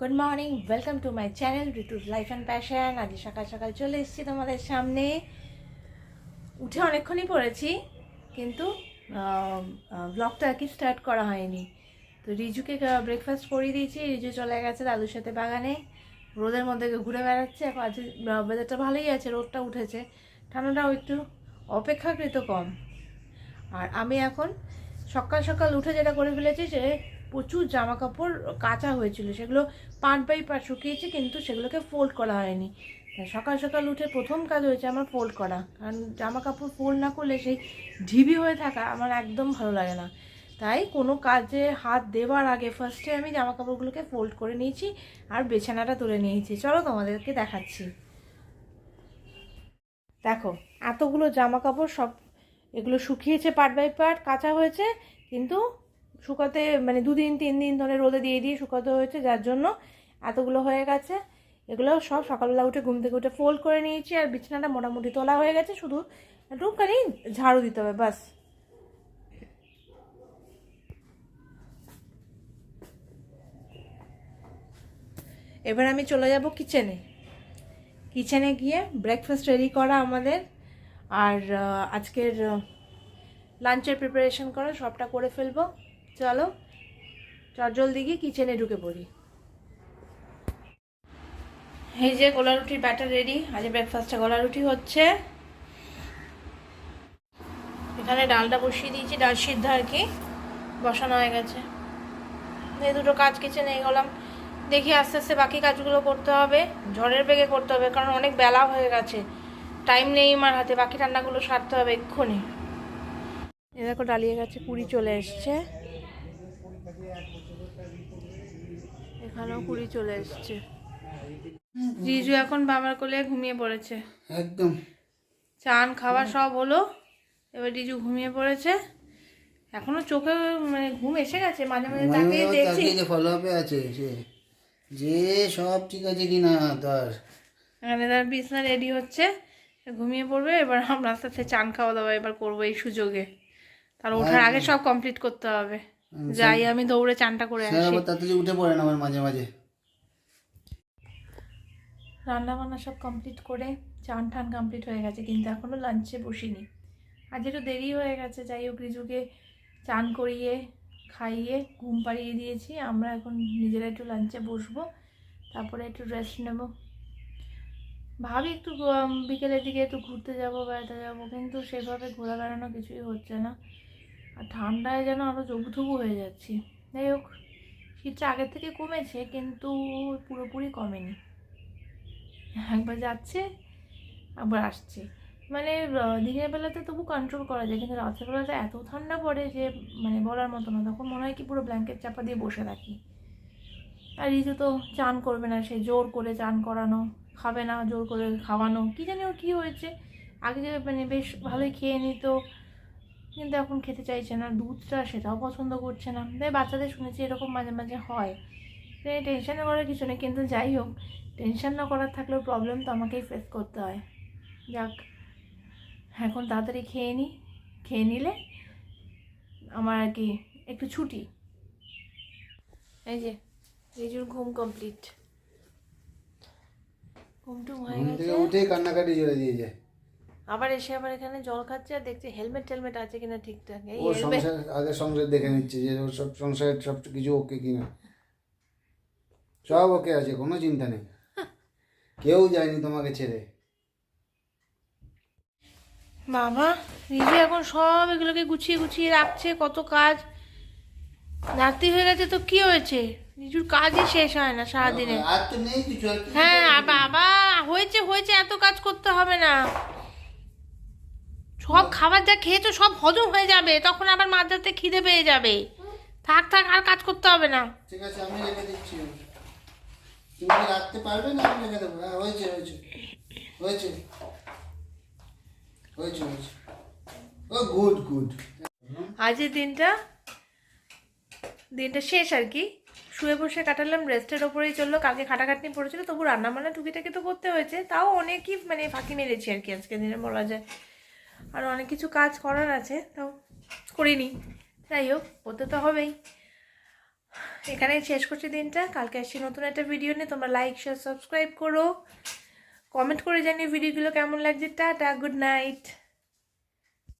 Good morning, welcome to my channel ঋতুস life and passion. আজ সকাল সকাল চলে এসেছি তোমাদের সামনে। উঠে অনেকক্ষণই পড়েছি, কিন্তু ব্লগটা আর কি স্টার্ট করা হয়নি। তো রিজুকে ব্রেকফাস্ট করিয়ে দিয়েছি। রিজু চলে গেছে দাদুর সাথে বাগানে, রোদের মধ্যে ঘুরে বেড়াচ্ছে। এখন আজ ওয়েদারটা ভালোই আছে, রোদটা উঠেছে, ঠান্ডাটাও একটু অপেক্ষাকৃত কম। আর আমি এখন সকাল সকাল উঠে যেটা করে ফেলেছি, যে প্রচুর জামা কাপড় কাচা হয়েছিল, সেগুলো পার্ট বাই পার্ট শুকিয়েছে, কিন্তু সেগুলোকে ফোল্ড করা হয়নি। সকাল সকাল উঠে প্রথম কাজ হয়েছে আমার ফোল্ড করা, কারণ জামা কাপড় ফোল্ড না করলে সেই ঢিবি হয়ে থাকা আমার একদম ভালো লাগে না। তাই কোনো কাজে হাত দেওয়ার আগে ফার্স্টে আমি জামা কাপড়গুলোকে ফোল্ড করে নিয়েছি আর বিছানাটা তুলে নিয়েছি। চলো তোমাদেরকে দেখাচ্ছি। দেখো, এতগুলো জামা কাপড় সব এগুলো শুকিয়েছে, পার্ট বাই পার্ট কাঁচা হয়েছে, কিন্তু শুকাতে মানে 2-3 দিন ধরে রোদে দিয়ে শুকাতে হয়েছে, যার জন্য এতগুলো হয়ে গেছে। এগুলো সব সকালবেলা উঠে ঘুম থেকে উঠে ফোল্ড করে নিয়েছি, আর বিছানাটা মোটামুটি তোলা হয়ে গেছে, শুধু একটুখানি ঝাড়ু দিতে হবে বাস। এবার আমি চলে যাব কিচেনে গিয়ে ব্রেকফাস্ট রেডি করা আমাদের, আর আজকের লাঞ্চের প্রিপারেশন করা, সবটা করে ফেলবো। চলো জলদি গিয়ে কিচেনে ঢুকে পড়ি। এই যে গোলা রুটির ব্যাটার রেডি। আজ ব্রেকফাস্টে গোলা রুটি হচ্ছে। এখানে ডালটা বসিয়ে দিয়েছি, ডাল সিদ্ধ আর কি বসানো হয়ে গেছে। এই দুটো কাজ কিচেনে এগোলাম। দেখি আস্তে আস্তে বাকি কাজগুলো করতে হবে, ঝড়ের বেগে করতে হবে, কারণ অনেক বেলা হয়ে গেছে, টাইম নেই আমার হাতে। বাকি রান্নাগুলো সারতে হবে এক্ষুনি। এ দেখো ডালিয়ে গেছে, কুড়ি চলে এসছে, এখানেও কুড়ি চলে এসছে। জিজু এখন বাবার কোলে ঘুমিয়ে পড়েছে একদম। চান খাওয়া সব হলো, এবার জিজু ঘুমিয়ে পড়েছে। এখনো চোখে মানে ঘুম এসে গেছে, মাঝে মাঝে তাকিয়ে দেখছি ফলো আপে আছে যে সব ঠিক আছে কিনা তার। এখানে তার বিছনা রেডি হচ্ছে, ঘুমিয়ে পড়বে। এবার আমরা আস্তে আস্তে চান খাওয়া দাওয়া এবার করবো এই সুযোগে, তার ওঠার আগে সব কমপ্লিট করতে হবে। যাই আমি দৌড়ে চানটা করে আসি। তাড়াতাড়ি উঠে পড়ে না আমার মাঝে মাঝে। রান্না বান্না সব কমপ্লিট করে চান টান কমপ্লিট হয়ে গেছে, কিন্তু এখনও লাঞ্চে বসিনি। আজ একটু দেরি হয়ে গেছে। যাই হোক, রিজুকে চান করিয়ে খাইয়ে ঘুম পাড়িয়ে দিয়েছি। আমরা এখন নিজেরা একটু লাঞ্চে বসবো, তারপরে একটু রেস্ট নেব। ভাবি একটু বিকেলের দিকে একটু ঘুরতে যাবো, বেড়াতে যাবো, কিন্তু সেভাবে ঘোরা বেড়ানো কিছুই হচ্ছে না। আর ঠান্ডায় যেন আরও জবুথবু হয়ে যাচ্ছি। যাই হোক, শীতটা আগের থেকে কমেছে, কিন্তু পুরোপুরি কমেনি। একবার যাচ্ছে আবার আসছে। মানে দিনের বেলাতে তবু কন্ট্রোল করা যায়, কিন্তু রাতের বেলাতে এত ঠান্ডা পড়ে যে মানে বলার মতো না। তখন মনে হয় কি পুরো ব্ল্যাঙ্কেট চাপা দিয়ে বসে থাকি। আর রিজু তো চান করবে না, সে জোর করে চান করানো, খাবে না জোর করে খাওয়ানো, কী জানি ওর কী হয়েছে। আগে যে মানে বেশ ভালোই খেয়ে নিত, কিন্তু এখন খেতে চাইছে না। দুধটা সেটাও পছন্দ করছে না। তাই বাচ্চাদের শুনেছি এরকম মাঝে মাঝে হয়। টেনশনে করার কিছু নেই, কিন্তু যাই হোক, টেনশন না করার থাকলেও প্রবলেম তো আমাকেই ফেস করতে হয়। যাক, এখন তাড়াতাড়ি খেয়ে নিলে আমার আর কি একটু ছুটি। এই যে রিজুর ঘুম কমপ্লিট, ঘুমটুম হয়ে গেছে। উঠে কান্নাকাটি জুড়ে দিয়ে যায়। আবার এসে আবার এখানে জল খাচ্ছে, আর দেখছে হেলমেট টেলমেট আছে কিনা ঠিকঠাক। এই ও হেলমেট আগে সংসার দেখে নিচ্ছে যে ওর সব সংসারের সব কিছু ওকে কিনা। সব ওকে আছে, কোনো চিন্তা নেই, কেউ যায়নি তোমাকে ছেড়ে। বাবা, রিজু এখন সব এগুলোকে গুছিয়ে গুছিয়ে রাখছে। কত কাজ, রাত্রি হয়ে গেছে তো কি হয়েছে, রিজুর কাজই শেষ হয় না সারাদিনে। আর তো নেই কিছু। হ্যাঁ বাবা, হয়েছে হয়েছে, এত কাজ করতে হবে না। সব খাবার যা খেয়েছো সব হজম হয়ে যাবে, তখন আবার মাঝরাতে খিদে পেয়ে যাবে। থাক থাক, আর কাজ করতে হবে না। ঠিক আছে, আমি রেখে দিচ্ছি। তুমি কি রাখতে পারবে না? আমি রেখে দেবো। হ্যাঁ, হয়েছে হয়েছে হয়েছে হয়েছে হয়েছে। ও গুড গুড। আজের দিনটা শেষ আর কি। শুয়ে বসে কাটালাম, রেস্টের ওপরেই চললো। কালকে খাটাখাটনি পড়েছিল, তবু রান্নাবান্না টুকিটাকি তো করতে হয়েছে, তাও অনেকই মানে ফাঁকি মেরেছি আর কি আজকের দিনে বলা যায়। আর অনেক কিছু কাজ করার আছে, তাও করিনি। যাই হোক, করতে তো হবেই। এখানেই শেষ করছি দিনটা। কালকে আসছি নতুন একটা ভিডিও নিয়ে। তোমরা লাইক শেয়ার সাবস্ক্রাইব করো, কমেন্ট করে জানিয়ে ভিডিওগুলো কেমন লাগছে। Tata, good night.